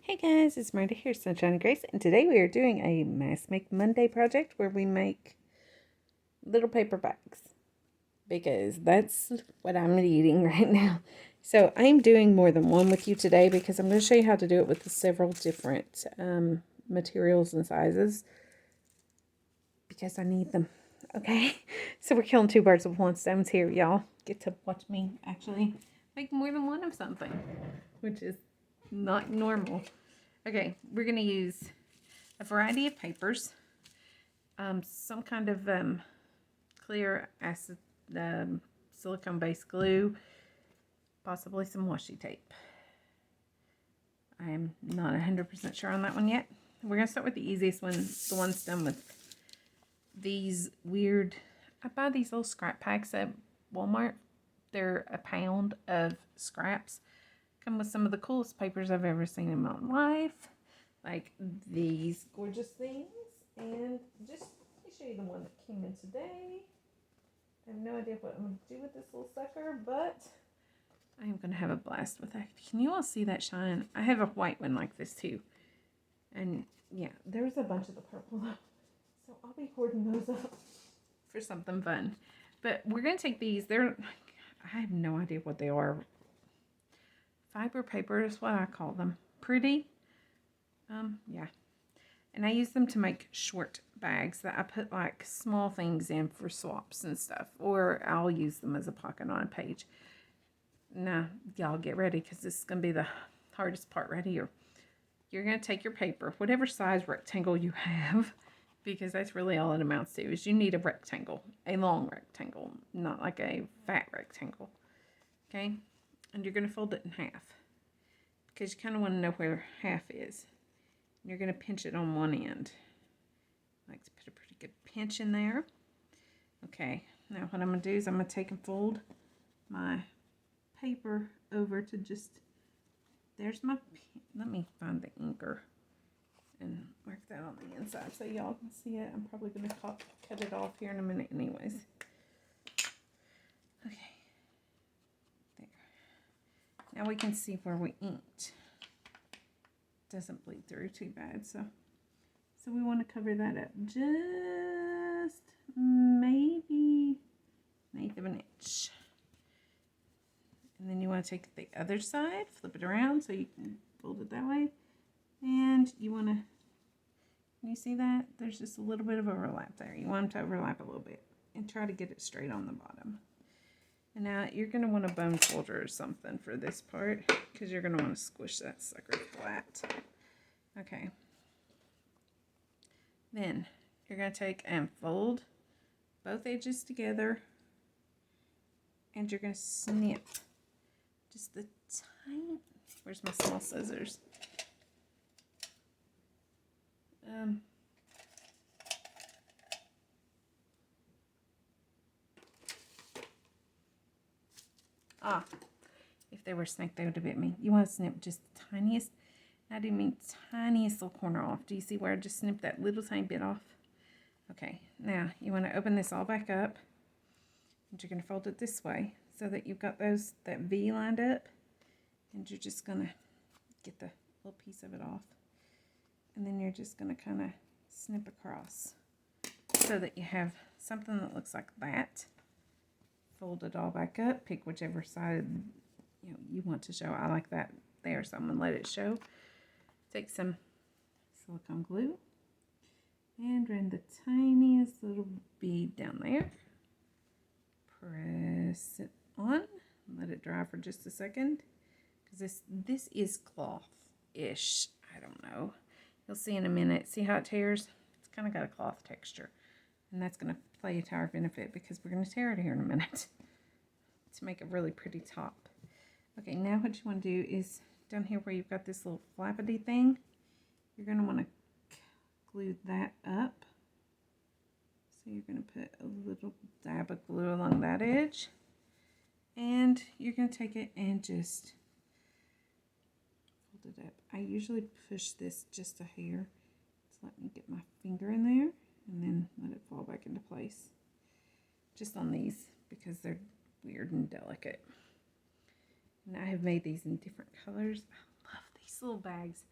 Hey guys, it's Miranda here, Sunshine and Grace, and today we are doing a Mask Make Monday project where we make little paper bags because that's what I'm eating right now. So I'm doing more than one with you today because I'm going to show you how to do it with the several different materials and sizes because I need them. Okay, so we're killing two birds with one stone here, y'all. Get to watch me actually make more than one of something, which is not normal. Okay, we're going to use a variety of papers, some kind of clear acid silicone-based glue, possibly some washi tape. I'm not 100% sure on that one yet. We're going to start with the easiest one, the one's done with these weird, I buy these little scrap packs at Walmart. They're a pound of scraps. Come with some of the coolest papers I've ever seen in my life. Like these gorgeous things. And just let me show you the one that came in today. I have no idea what I'm going to do with this little sucker, but I am going to have a blast with it. Can you all see that shine? I have a white one like this too. And yeah, there's a bunch of the purple. So I'll be hoarding those up for something fun. But we're going to take these. I have no idea what they are. Fiber paper is what I call them. Pretty. Yeah. And I use them to make short bags that I put like small things in for swaps and stuff. Or I'll use them as a pocket on a page. Now, y'all get ready because this is going to be the hardest part right here. You're going to take your paper, whatever size rectangle you have, because that's really all it amounts to, is you need a rectangle, a long rectangle, not like a fat rectangle. Okay? And you're going to fold it in half because you kind of want to know where half is. And you're going to pinch it on one end. I like to put a pretty good pinch in there. Okay, now what I'm going to do is I'm going to take and fold my paper over to just, there's my, let me find the inker and mark that on the inside so y'all can see it. I'm probably going to cut it off here in a minute anyways. Okay, there. Now we can see where we inked. Doesn't bleed through too bad, so we want to cover that up just maybe an eighth of an inch. And then you want to take the other side, flip it around so you can fold it that way. And you want to, can you see that? There's just a little bit of overlap there. You want them to overlap a little bit and try to get it straight on the bottom. And now you're going to want a bone folder or something for this part because you're going to want to squish that sucker flat. Okay. Then you're going to take and fold both edges together and you're going to snip just the tiny, where's my small scissors? If they were snake, they would have bit me. You want to snip just the tiniest, I didn't mean tiniest little corner off. Do you see where I just snipped that little tiny bit off? Okay, now you want to open this all back up. And you're going to fold it this way so that you've got that V lined up. And you're just going to get the little piece of it off. And then you're just going to kind of snip across so that you have something that looks like that. Fold it all back up. Pick whichever side you want to show. I like that there, so I'm going to let it show. Take some silicone glue and run the tiniest little bead down there. Press it on. Let it dry for just a second. Because this is cloth-ish. I don't know. You'll see in a minute. See how it tears? It's kind of got a cloth texture. And that's going to play to our benefit because we're going to tear it here in a minute to make a really pretty top. Okay, now what you want to do is down here where you've got this little flappity thing, you're going to want to glue that up. So you're going to put a little dab of glue along that edge. And you're going to take it and just fold it up. I usually push this just a hair. So let me get my finger in there and then let it fall back into place. Just on these because they're weird and delicate. And I have made these in different colors. I love these little bags.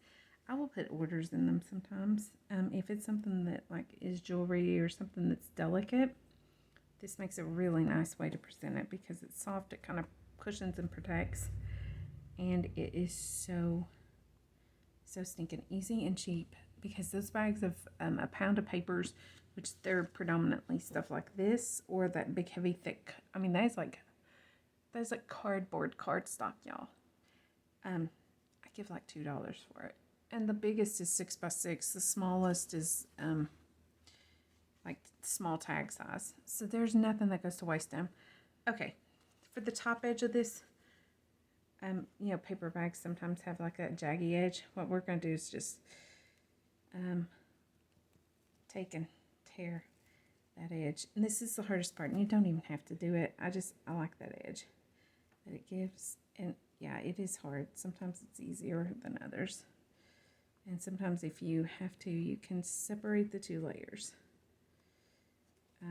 I will put orders in them sometimes. If it's something that like is jewelry or something that's delicate, this makes a really nice way to present it because it's soft. It kind of cushions and protects, and it is so stinking easy and cheap because those bags of a pound of papers, which they're predominantly stuff like this or that big heavy thick. I mean, that's like cardboard cardstock, y'all. I give like $2 for it. And the biggest is 6x6. The smallest is like small tag size. So there's nothing that goes to waste them. Okay, for the top edge of this, you know, paper bags sometimes have like a jaggy edge. What we're going to do is just take and tear that edge. And this is the hardest part. And you don't even have to do it. I like that edge that it gives. And yeah, it is hard. Sometimes it's easier than others. And sometimes if you have to, you can separate the two layers. Yeah,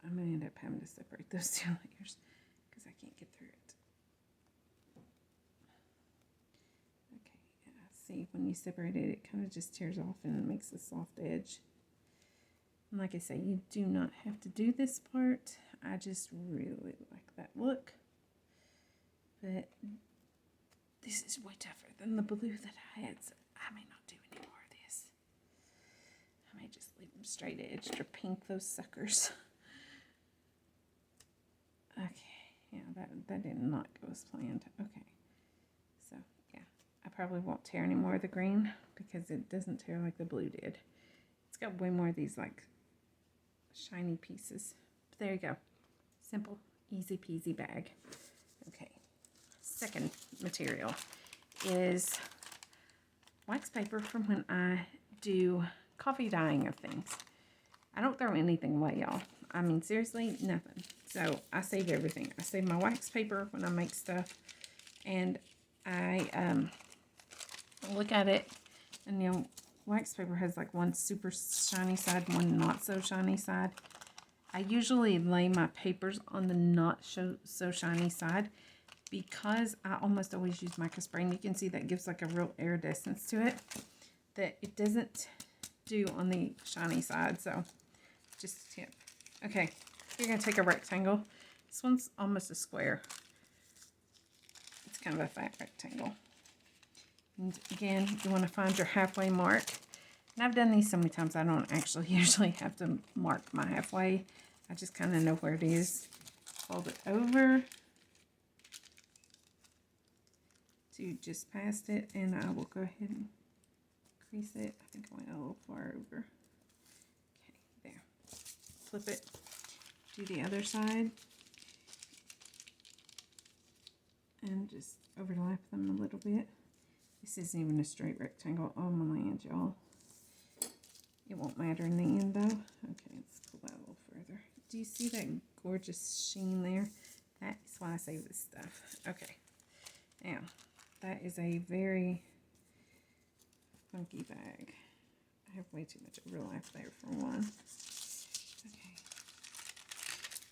I'm going to end up having to separate those two layers because I can't get through it. Okay, yeah, see, when you separate it, it kind of just tears off and it makes a soft edge. And like I say, you do not have to do this part. I just really like that look. But this is way tougher than the blue that I had, so I may not do any more of this. I may just leave them straight edged or pink those suckers. Okay, yeah, that did not go as planned. Okay, so yeah, I probably won't tear any more of the green because it doesn't tear like the blue did. It's got way more of these like shiny pieces. But there you go. Simple, easy peasy bag. Okay. Second material is wax paper from when I do coffee dyeing of things. I don't throw anything away, y'all. I mean, seriously, nothing. So I save everything. I save my wax paper when I make stuff, and I look at it, and you know, wax paper has like one super shiny side, one not so shiny side. I usually lay my papers on the not so shiny side, because I almost always use mica spray, and you can see that gives like a real iridescence to it that it doesn't do on the shiny side. So just a tip. Okay, you're going to take a rectangle. This one's almost a square. It's kind of a fat rectangle. And again, you want to find your halfway mark. And I've done these so many times I don't actually usually have to mark my halfway. I just kind of know where it is. Fold it over to just past it, and I will go ahead and crease it. I think I went a little far over. Okay, there. Flip it. Do the other side. And just overlap them a little bit. This isn't even a straight rectangle. Oh my land, y'all. It won't matter in the end though. Okay, let's pull that a little further. Do you see that gorgeous sheen there? That is why I save this stuff. Okay. Now, that is a very funky bag. I have way too much overlap there for one. Okay.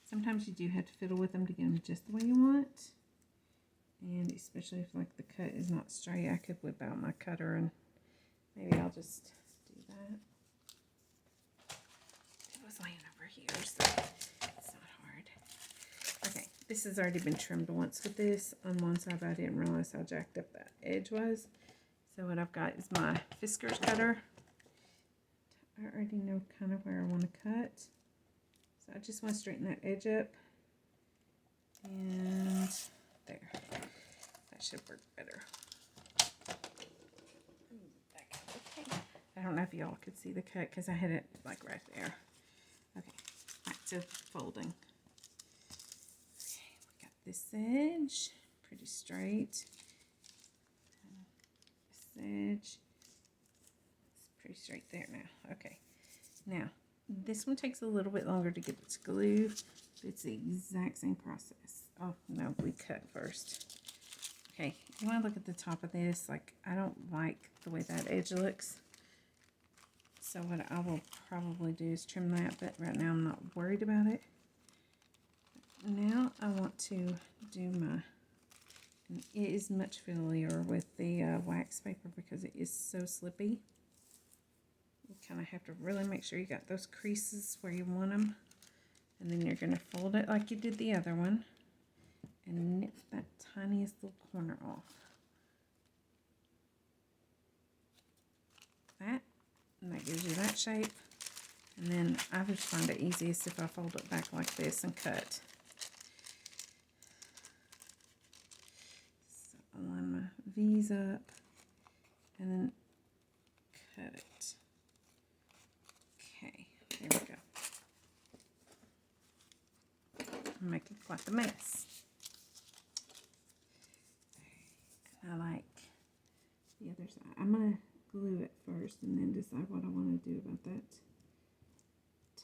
Sometimes you do have to fiddle with them to get them just the way you want. And especially if like the cut is not straight, I could whip out my cutter and maybe I'll just do that. It was laying over here, so it's not hard. Okay, this has already been trimmed once with this on one side, but I didn't realize how jacked up that edge was. So what I've got is my Fiskars cutter. I already know kind of where I want to cut. So I just want to straighten that edge up. And there. That should work better. Okay. I don't know if y'all could see the cut because I had it like right there. Okay. Back to folding. Okay, we got this edge. Pretty straight. This edge. It's pretty straight there now. Okay. Now, this one takes a little bit longer to get it to glue. But it's the exact same process. Oh, no, we cut first. Okay, you want to look at the top of this. Like, I don't like the way that edge looks. So what I will probably do is trim that, but right now I'm not worried about it. Now I want to do my And it is much fiddlier with the wax paper because it is so slippy. You kind of have to really make sure you got those creases where you want them. And then you're going to fold it like you did the other one and nip that tiniest little corner off. And that gives you that shape. And then I just find it easiest if I fold it back like this and cut. So I line my V's up and then cut it. Okay, there we go. I'm making quite the mess. And I like the other side. I'm going to glue it first and then decide what I want to do about that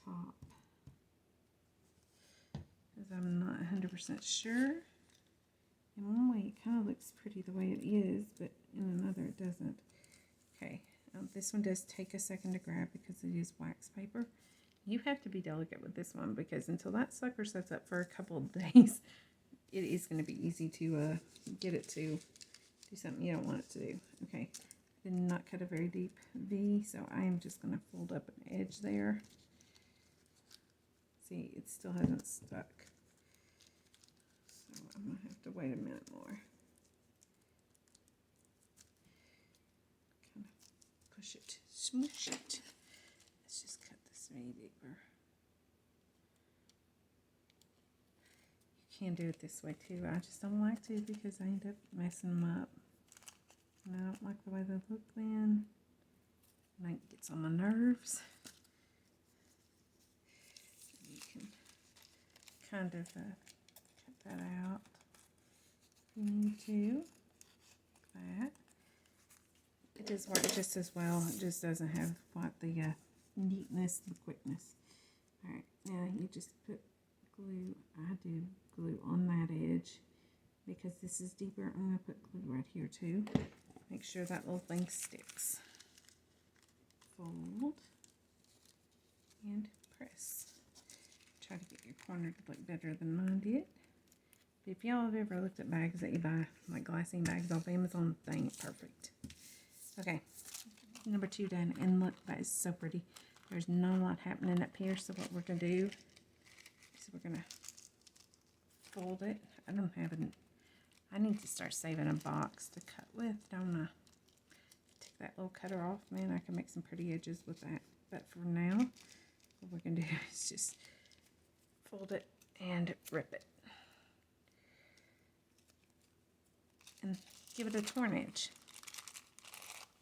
top. Because I'm not 100% sure. In one way it kind of looks pretty the way it is, but in another it doesn't. Okay, this one does take a second to grab because it is wax paper. You have to be delicate with this one because until that sucker sets up for a couple of days, it is going to be easy to get it to do something you don't want it to do. Okay, I did not cut a very deep V, so I am just going to fold up an edge there. See, it still hasn't stuck. So I'm going to have to wait a minute more. Kind of push it, smoosh it. Let's just cut this V deeper. You can do it this way too. I just don't like to because I end up messing them up. And I don't like the way they look then. And it gets on my nerves. You can kind of cut that out if you need to. Like that. It does work just as well. It just doesn't have quite the neatness and quickness. Alright, now you just put glue. I do glue on that edge because this is deeper. I'm going to put glue right here too. Make sure that little thing sticks. Fold and press. Try to get your corner to look better than mine did. But if y'all have ever looked at bags that you buy, like glassine bags off Amazon, they ain't perfect. Okay, number 2 done, and look, that is so pretty. There's not a lot happening up here, so what we're going to do is we're going to fold it. I don't have an, I need to start saving a box to cut with, don't I? Take that little cutter off, man, I can make some pretty edges with that. But for now, what we're going to do is just fold it and rip it. And give it a torn edge.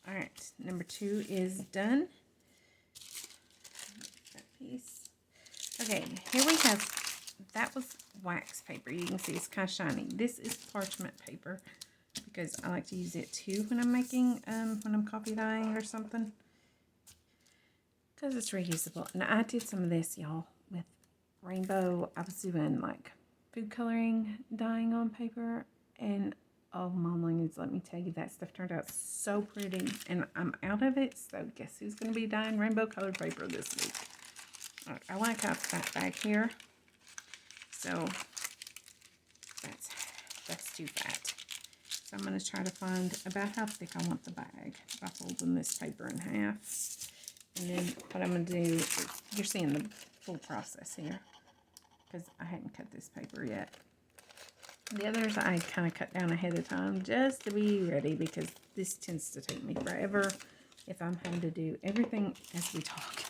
Alright, number 2 is done. That piece. Okay, here we have, that was wax paper. You can see it's kind of shiny. This is parchment paper because I like to use it too when I'm making, when I'm copy dyeing or something. Because it's reusable. And I did some of this, y'all, with rainbow. I was doing like food coloring dyeing on paper, and oh my language, let me tell you, that stuff turned out so pretty. And I'm out of it, so guess who's going to be dyeing rainbow colored paper this week? All right, I want to cut off that bag here. So that's too fat. So I'm going to try to find about how thick I want the bag by folding this paper in half. And then what I'm going to do is, you're seeing the full process here because I hadn't cut this paper yet. The others I kind of cut down ahead of time just to be ready because this tends to take me forever if I'm having to do everything as we talk.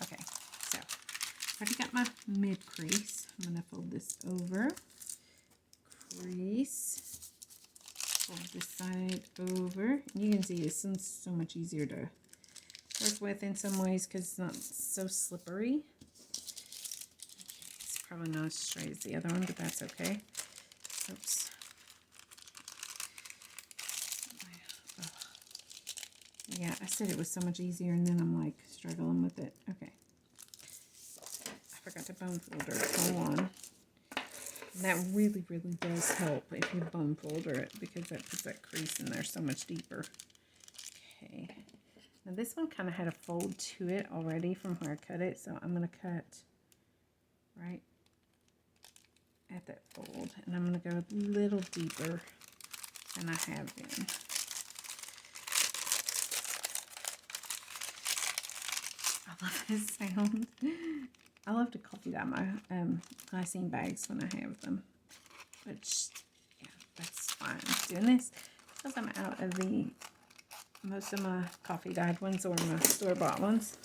Okay, so I've already got my mid crease. I'm going to fold this over, crease, fold this side over. You can see this one's so much easier to work with in some ways because it's not so slippery. Okay, it's probably not as straight as the other one, but that's okay. Oops. Yeah, I said it was so much easier, and then I'm like struggling with it. Okay. I forgot to bone folder it. Hold on. And that really, really does help if you bone folder it because that puts that crease in there so much deeper. Okay. Now this one kind of had a fold to it already from where I cut it, so I'm going to cut right at that fold, and I'm going to go a little deeper than I have been. I love this sound. I love to coffee dye my glycine bags when I have them. Which, yeah, that's fine. Doing this because I'm out of most of my coffee dyed ones or my store-bought ones.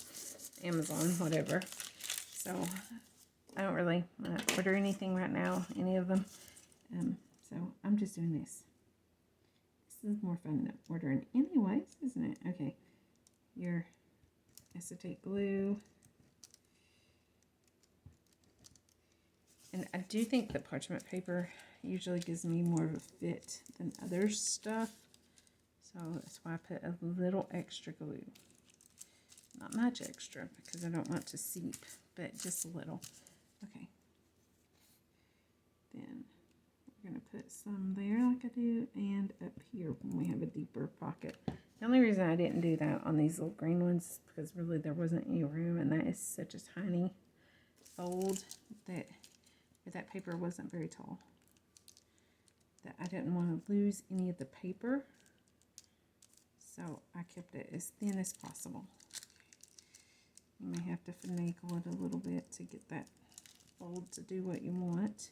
Amazon, whatever. So, I don't really want to order anything right now, any of them. So, I'm just doing this. This is more fun than ordering anyways, isn't it? Okay. Your acetate glue. And I do think that parchment paper usually gives me more of a fit than other stuff. So that's why I put a little extra glue. Not much extra because I don't want to seep, but just a little. Okay. Then we're going to put some there like I do and up here when we have a deeper pocket. The only reason I didn't do that on these little green ones is because really there wasn't any room, and that is such a tiny fold that paper wasn't very tall. That I didn't want to lose any of the paper. So I kept it as thin as possible. You may have to finagle it a little bit to get that fold to do what you want.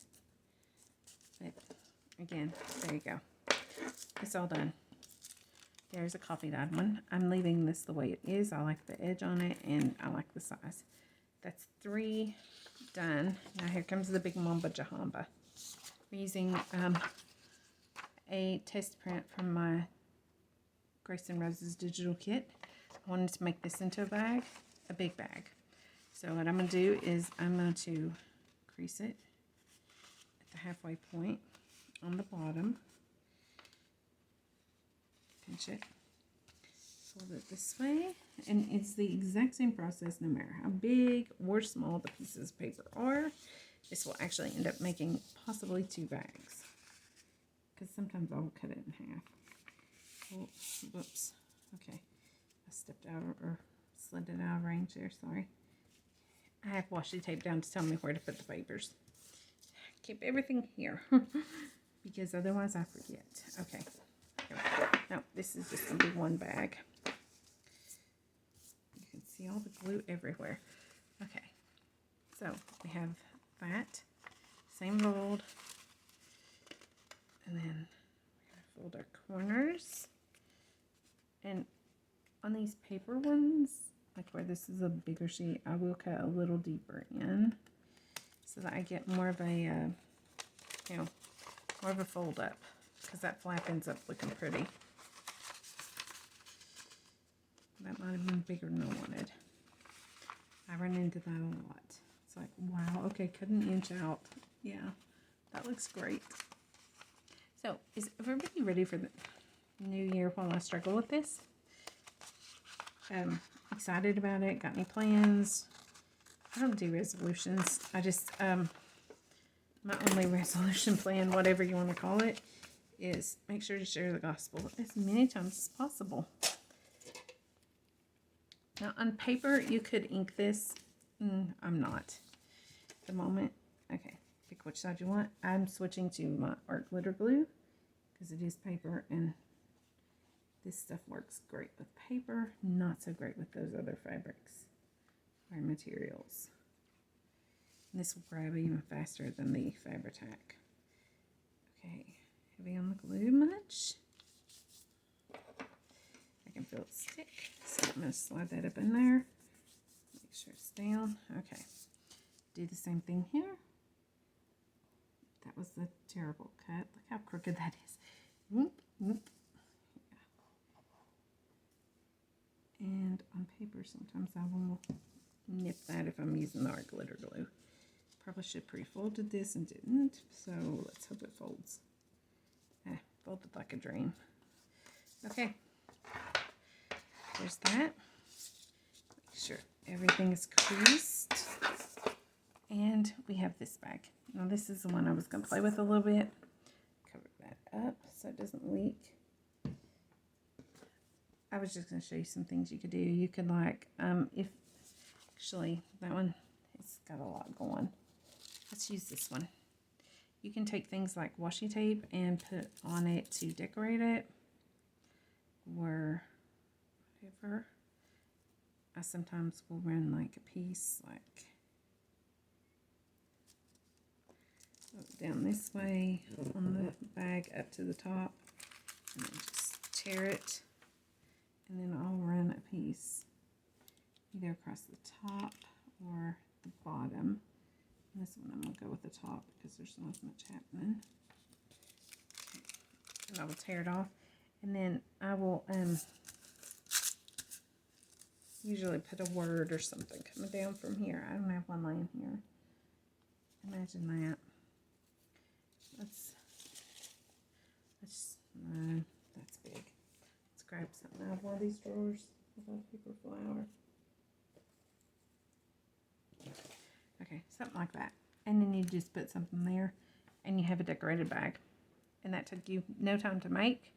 But again, there you go. It's all done. There's a coffee dyed one. I'm leaving this the way it is. I like the edge on it and I like the size. That's 3 done. Now here comes the big Mamba Jahamba. I'm using a test print from my Grace and Rose's digital kit. I wanted to make this into a big bag. So what I'm going to do is I'm going to crease it at the halfway point on the bottom. Pinch it. Fold it this way. And it's the exact same process no matter how big or small the pieces of paper are. This will actually end up making possibly 2 bags. Because sometimes I'll cut it in half. Oh, whoops. Okay. I stepped out or slid it out of range there. Sorry. I have washi tape down to tell me where to put the papers. Keep everything here. Because otherwise I forget. Okay. No, this is just going to be 1 bag. You can see all the glue everywhere. Okay. So we have that. Same fold. And then we're going to fold our corners. And on these paper ones, like where this is a bigger sheet, I will cut a little deeper in so that I get more of a, more of a fold up, because that flap ends up looking pretty. That might have been bigger than I wanted. I run into that a lot. It's like, wow, okay, cut an inch out. Yeah, that looks great. So, is everybody ready for the new year while I struggle with this? Excited about it? Got any plans? I don't do resolutions. I just, my only resolution plan, whatever you want to call it, is make sure to share the gospel as many times as possible. Now, on paper, you could ink this. I'm not at the moment. Okay, pick which side you want. I'm switching to my art glitter glue because it is paper, and this stuff works great with paper, not so great with those other fabrics or materials. And this will grab even faster than the Fabri-Tac. Okay, heavy on the glue much? I can feel it stick, so I'm going to slide that up in there. Make sure it's down. Okay, do the same thing here. That was the terrible cut. Look how crooked that is. Whoop, whoop. Yeah. And on paper, sometimes I will nip that if I'm using the art glitter glue. Probably should pre-folded this and didn't, so let's hope it folds. Folded like a dream. Okay, there's that. Make sure everything is creased. And we have this bag. Now this is the one I was going to play with a little bit. Cover that up so it doesn't leak. I was just going to show you some things you could do. You could actually that one, it's got a lot going. Let's use this one. You can take things like washi tape and put on it to decorate it, or whatever. I sometimes will run like a piece like down this way on the bag up to the top, and then just tear it, and then I'll run a piece either across the top or the bottom. And this one I'm going to go with the top because there's not as much happening. Okay. And I will tear it off, and then I will usually put a word or something coming down from here. I don't have one laying here. Imagine that. That's big. Let's grab something out of one of these drawers with a paper flower. Okay, something like that. And then you just put something there, and you have a decorated bag. And that took you no time to make.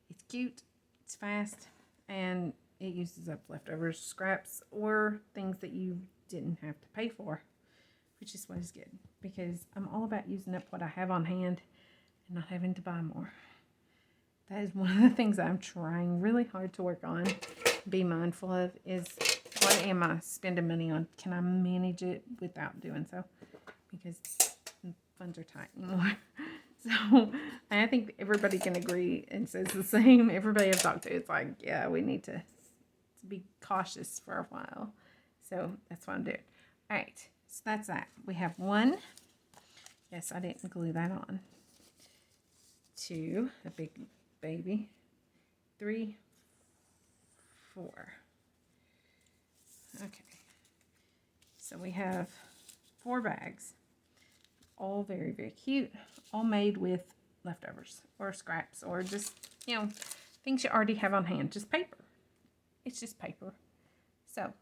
It's cute, it's fast, and it uses up leftovers, scraps, or things that you didn't have to pay for, which is what is good, because I'm all about using up what I have on hand and not having to buy more. That is one of the things I'm trying really hard to work on, be mindful of, is what am I spending money on? Can I manage it without doing so? Because funds are tight anymore. So I think everybody can agree and says the same. Everybody I've talked to, it's like, yeah, we need to be cautious for a while. So that's what I'm doing. All right, so that's that. We have 1. Yes, I didn't glue that on. 2, a big baby. 3, 4. Okay, so we have 4 bags, all very, very cute, all made with leftovers or scraps or just, you know, things you already have on hand, just paper. It's just paper. So,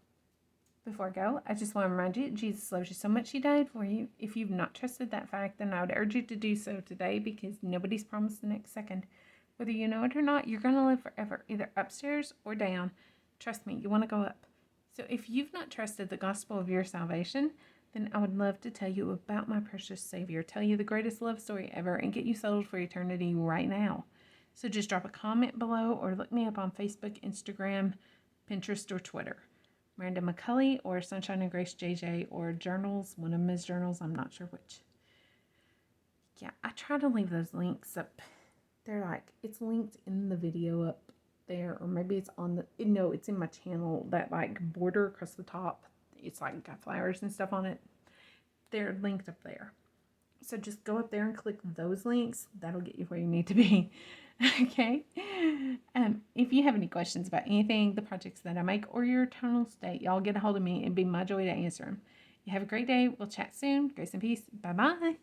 before I go, I just want to remind you, Jesus loves you so much, he died for you. If you've not trusted that fact, then I would urge you to do so today, because nobody's promised the next second. Whether you know it or not, you're going to live forever, either upstairs or down. Trust me, you want to go up. So if you've not trusted the gospel of your salvation, then I would love to tell you about my precious Savior, tell you the greatest love story ever, and get you settled for eternity right now. So just drop a comment below or look me up on Facebook, Instagram, Pinterest, or Twitter. Miranda McCulley or Sunshine and Grace JJ or Journals. One of them is Journals. I'm not sure which. Yeah, I try to leave those links up. They're like, it's linked in the video up there, or maybe it's on the, no, it's in my channel, that like border across the top. It's like got flowers and stuff on it. They're linked up there. So just go up there and click those links. That'll get you where you need to be. Okay. If you have any questions about anything, the projects that I make, or your eternal state, y'all get a hold of me. It'd be my joy to answer them. You have a great day. We'll chat soon. Grace and peace. Bye-bye.